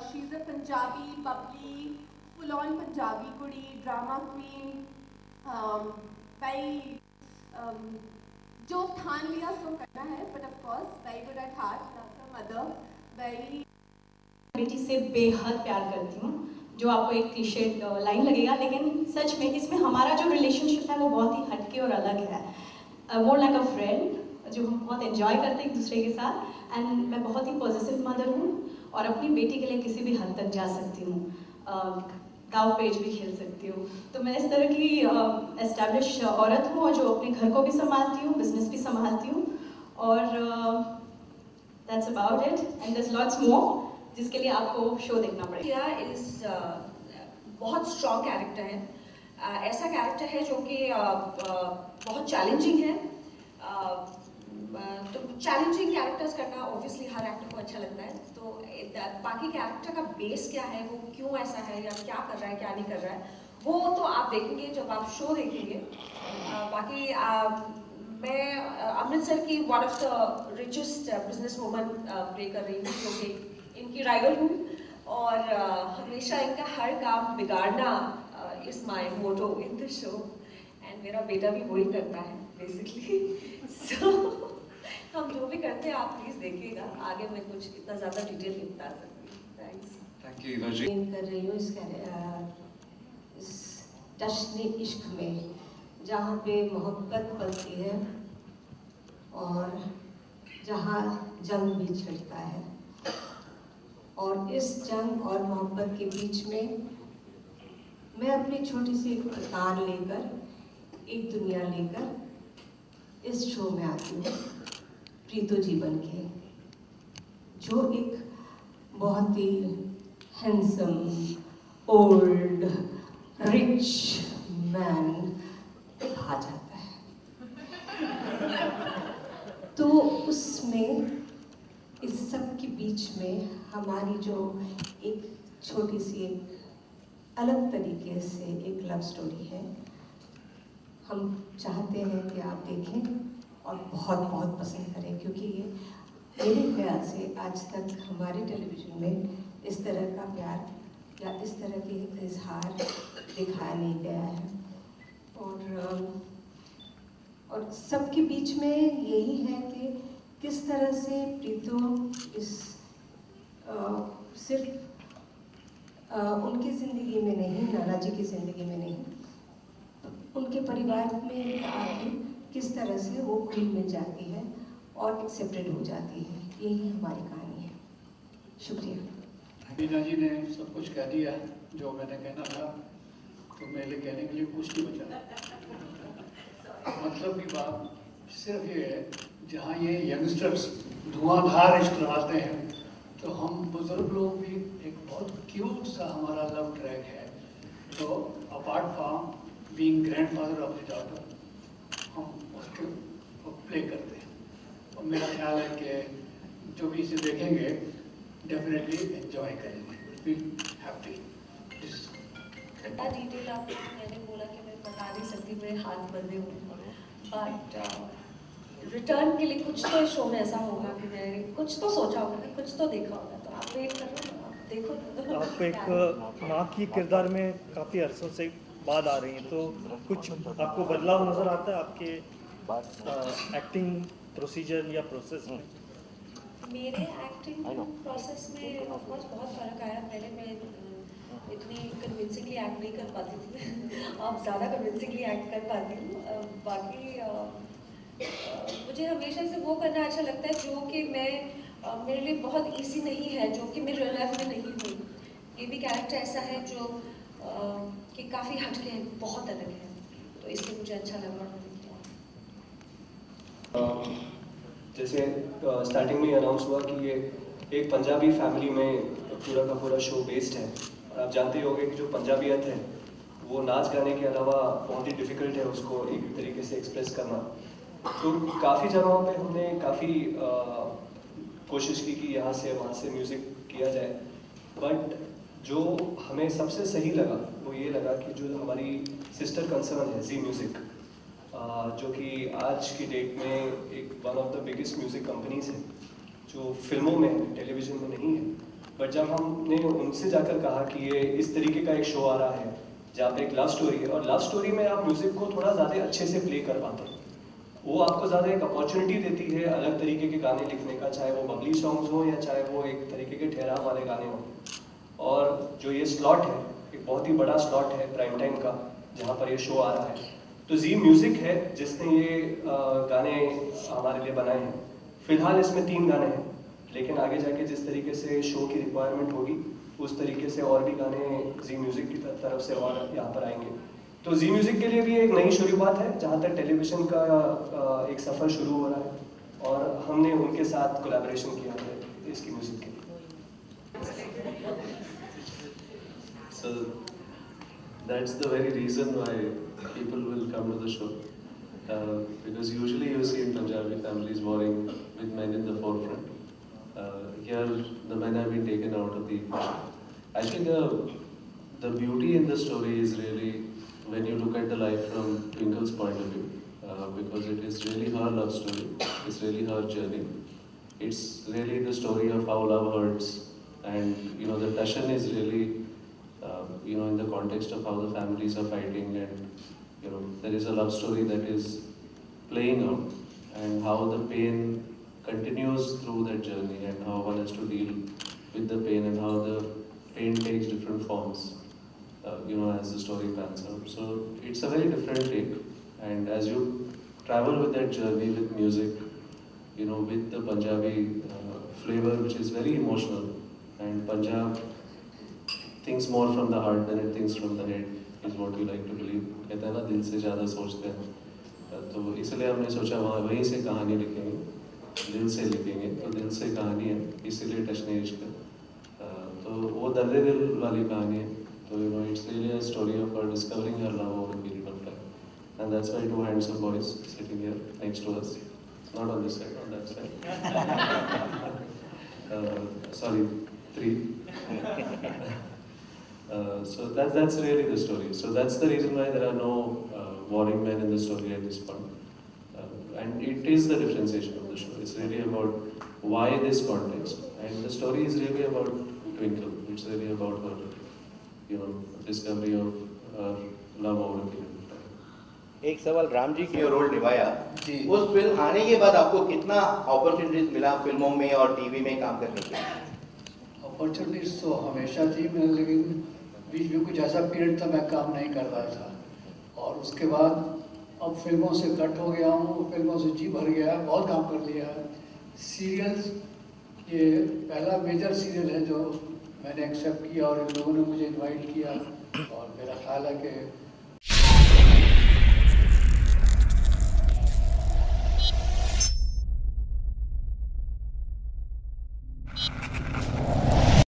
she's a Punjabi, bubbly, full-on Punjabi kudi, drama queen, very जो ठान लिया सो करना है, but of course very good at heart, loves her mother, very बेटी से बेहद प्यार करती हूँ, जो आपको एक क्लीशे लाइन लगेगा, लेकिन सच में इसमें हमारा जो रिलेशनशिप है वो बहुत ही हटके और अलग है, मोर लाइक अ फ्रेंड, जो हम बहुत एंजॉय करते हैं एक दूसरे के साथ। एंड मैं बहुत ही पॉजिटिव मदर हूँ और अपनी बेटी के लिए किसी भी हद तक जा सकती हूँ, गाँव पेज भी खेल सकती हूँ। तो मैं इस तरह की एस्टैब्लिश औरत हूँ और जो अपने घर को भी संभालती हूँ, बिजनेस भी संभालती हूँ, और that's about it and there is lots more जिसके लिए आपको शो देखना पड़ेगा। बहुत स्ट्रॉन्ग कैरेक्टर है, ऐसा कैरेक्टर है जो कि बहुत चैलेंजिंग है। तो चैलेंजिंग कैरेक्टर्स करना ऑब्वियसली हर एक्टर को अच्छा लगता है। तो बाकी कैरेक्टर का बेस क्या है, वो क्यों ऐसा है, या क्या कर रहा है क्या नहीं कर रहा है, वो तो आप देखेंगे जब आप शो देखेंगे। बाकी मैं अमृतसर की one of the richest business woman play कर रही हूँ, जो कि इनकी राइवल हूँ, और हमेशा इनका हर काम बिगाड़ना is my motto in the show, and मेरा बेटा भी वही करता है बेसिकली। सो हम जो भी करते हैं आप प्लीज देखिएगा, आगे मैं कुछ इतना ज़्यादा डिटेल नहीं बता सकती। थैंक्स। थैंक यू कर रही हूँ इस जश्न इश्क में, जहाँ पे मोहब्बत पलती है और जहाँ जंग भी छिड़ता है, और इस जंग और मोहब्बत के बीच में मैं अपनी छोटी सी एक तार लेकर, एक दुनिया लेकर इस शो में आती हूँ, प्रीतो जीवन के, जो एक बहुत ही हैंडसम ओल्ड रिच मैन कहा जाता है। तो उसमें इस सब के बीच में हमारी जो एक छोटी सी एक अलग तरीके से एक लव स्टोरी है, हम चाहते हैं कि आप देखें और बहुत बहुत पसंद करें, क्योंकि ये मेरे ख्याल से आज तक हमारे टेलीविजन में इस तरह का प्यार या इस तरह के एक इजहार दिखाया नहीं गया है। और सबके बीच में यही है कि किस तरह से प्रीतो इस सिर्फ उनकी ज़िंदगी में नहीं, नाना जी की ज़िंदगी में नहीं, उनके परिवार में आके किस तरह से वो घुल मिल जाती है और एक्सेप्टेड हो जाती है। यही हमारी कहानी है। शुक्रिया। मीना जी ने सब कुछ कह दिया जो मैंने कहना था, तो मेरे कहने के लिए कुछ नहीं बचा। मतलब की बात सिर्फ ये है, जहाँ ये यंगस्टर्स धुआंधार इश्क लगाते हैं, तो हम बुजुर्ग लोग भी एक बहुत क्यूट सा हमारा लव ट्रैक है। तो apart from being grandfather of the daughter, हम उसके प्ले करते हैं, और मेरा ख्याल है कि जो भी इसे देखेंगे डेफिनेटली एंजॉय करेंगे, विल बी हैप्पी। इतना डिटेल आप मैंने बोला कि मैं बता नहीं सकती, मेरे हाथ बंधे हुए, बट रिटर्न के लिए कुछ तो शो में ऐसा होगा कि मैंने कुछ तो सोचा होगा, कुछ तो देखा होगा। तो आप वेट करो, आप देखो। आप एक माँ की किरदार में काफ़ी अरसों से बाद आ रही हैं, तो कुछ आपको बदलाव नज़र आता है आपके एक्टिंग प्रोसीजर या प्रोसेस में? मेरे एक्टिंग प्रोसेस में ऑफ कोर्स बहुत फ़र्क आया। पहले मैं इतनी कन्विंसिंगली एक्ट नहीं कर पाती थी, अब ज़्यादा कन्विंसिंगली एक्ट कर पाती हूँ। बाकी मुझे हमेशा से वो करना अच्छा लगता है जो कि मेरे लिए बहुत इजी नहीं है, जो कि मेरे रियल लाइफ में नहीं हुई। ये भी कैरेक्टर ऐसा है जो कि काफ़ी हटके है, बहुत अलग है, तो इसलिए मुझे अच्छा लगा। जैसे स्टार्टिंग में अनाउंस हुआ कि ये एक पंजाबी फैमिली में पूरा का पूरा शो बेस्ड है, और आप जानते ही होंगे कि जो पंजाबियत है वो नाच गाने के अलावा बहुत ही डिफ़िकल्ट है उसको एक तरीके से एक्सप्रेस करना। तो काफ़ी जगहों पे हमने काफ़ी कोशिश की कि यहाँ से वहाँ से म्यूज़िक किया जाए, बट जो हमें सबसे सही लगा वो ये लगा कि जो हमारी सिस्टर कंसर्न है जी म्यूज़िक, जो कि आज की डेट में एक one of the biggest music companies है, जो फिल्मों में टेलीविज़न में नहीं है, बट जब हमने उनसे जाकर कहा कि ये इस तरीके का एक शो आ रहा है जहाँ पे एक लव स्टोरी है, और लव स्टोरी में आप म्यूज़िक को थोड़ा ज़्यादा अच्छे से प्ले कर पाते हैं, वो आपको ज़्यादा एक अपॉर्चुनिटी देती है अलग तरीके के गाने लिखने का, चाहे वो बबली सॉन्ग्स हो या चाहे वो एक तरीके के ठहराव वाले गाने हो। और जो ये स्लॉट है, एक बहुत ही बड़ा स्लॉट है प्राइम टाइम का, जहाँ पर ये शो आ रहा है, तो जी म्यूज़िक है जिसने ये गाने हमारे लिए बनाए हैं। फिलहाल इसमें 3 गाने हैं, लेकिन आगे जाके जिस तरीके से शो की रिक्वायरमेंट होगी उस तरीके से और भी गाने जी म्यूज़िक की तरफ से और यहाँ पर आएंगे। तो जी म्यूज़िक के लिए भी एक नई शुरुआत है, जहाँ तक टेलीविज़न का एक सफ़र शुरू हो रहा है, और हमने उनके साथ कोलैबोरेशन किया है इसकी म्यूज़िक के लिए। So that's the very reason why people will come to the show, because usually you see in Punjabi families warring with men in the forefront. Here the men have been taken out of the equation. Actually the beauty in the story is really when you look at the life from Twinkle's point of view, because it is really her love story, it's really her journey. It's really the story of how love hurts, and you know the passion is really you know in the context of how the families are fighting, and you know there is a love story that is playing out, and how the pain continues through that journey, and how one has to deal with the pain, and how the pain takes different forms, you know, as the story pans out. So it's a very different take, and as you travel with that journey with music, you know, with the Punjabi flavor, which is very emotional, and Punjab thinks more from the heart than it thinks from the head, is what we like to believe. कहते हैं ना, दिल से ज़्यादा सोचते हैं, तो इसलिए हमने सोचा वहीं से कहानी लिखेंगे, दिल से लिखेंगे, तो दिल से कहानी है, इसीलिए टच नहीं इश्क, तो वो दर्द दिल वाली कहानी है। तो you know it's really a story of her discovering her love over a period of time, and that's why 2 handsome boys sitting here next to us, not on this side, on that side. Sorry, 3. So that's really the story. So that's the reason why there are no warring men in the story at this point, and it is the differentiation of the show. It's really about why this context, and the story is really about Twinkle. It's really about her, you know, discovery of her love over a period of time. एक सवाल, राम जी की role निभाया, उस film आने के बाद आपको कितना अपॉर्चुनिटीज मिला फिल्मों में और टीवी में काम करने के? अपॉर्चुनिटीज तो हमेशा थी, मैं लेकिन बीच में कुछ ऐसा पीरियड था मैं काम नहीं कर रहा था, और उसके बाद अब फिल्मों से कट हो गया हूँ, फिल्मों से जी भर गया, बहुत काम कर लिया है। सीरियल्स, ये पहला मेजर सीरियल है जो मैंने एक्सेप्ट किया, और इन लोगों ने मुझे इनवाइट किया, और मेरा ख्याल है कि